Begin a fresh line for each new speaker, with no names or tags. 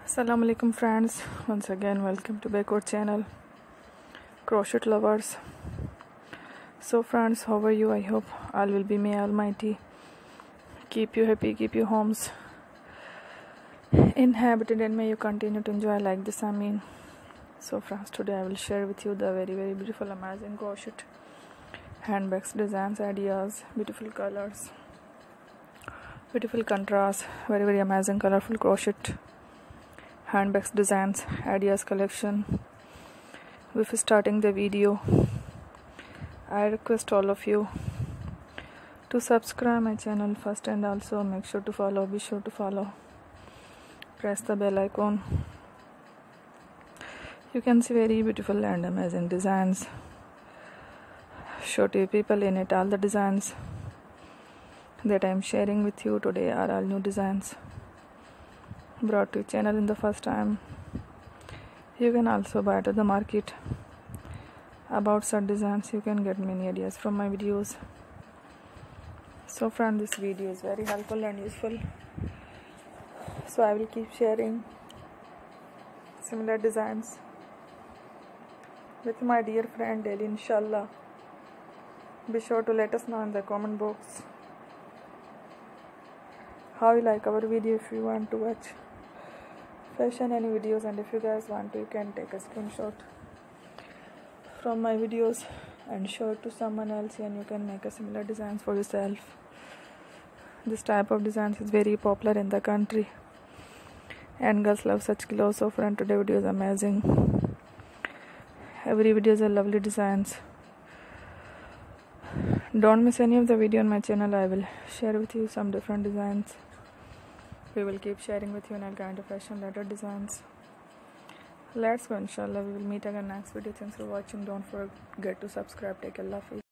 Assalamu alaikum friends, once again welcome to Backward channel, crochet lovers. So friends, how are you? I hope all will be, may Almighty keep you happy, keep your homes inhabited, and may you continue to enjoy like this. So friends, today I will share with you the very beautiful amazing crochet handbags, designs, ideas, beautiful colors, beautiful contrast, very amazing colorful crochet handbags, designs, ideas collection. Before starting the video, I request all of you to subscribe my channel first, and also make sure to follow, be sure to follow, press the bell icon. You can see very beautiful and amazing designs, show to people in it. All the designs that I am sharing with you today are all new designs brought to channel in the first time. You can also buy to the market about such designs. You can get many ideas from my videos. So friend, this video is very helpful and useful, so I will keep sharing similar designs with my dear friend daily, inshallah. Be sure to let us know in the comment box how you like our video. If you want to watch fashion any videos, and if you guys want to, you can take a screenshot from my videos and show it to someone else, and you can make a similar designs for yourself. This type of designs is very popular in the country and girls love such clothes. So friend, today video is amazing. Every video is a lovely designs. Don't miss any of the video on my channel. I will share with you some different designs. We will keep sharing with you in a kind of fashion letter designs. Let's go, inshallah. We will meet again next video. Thanks for watching. Don't forget to subscribe. Take care. Love you.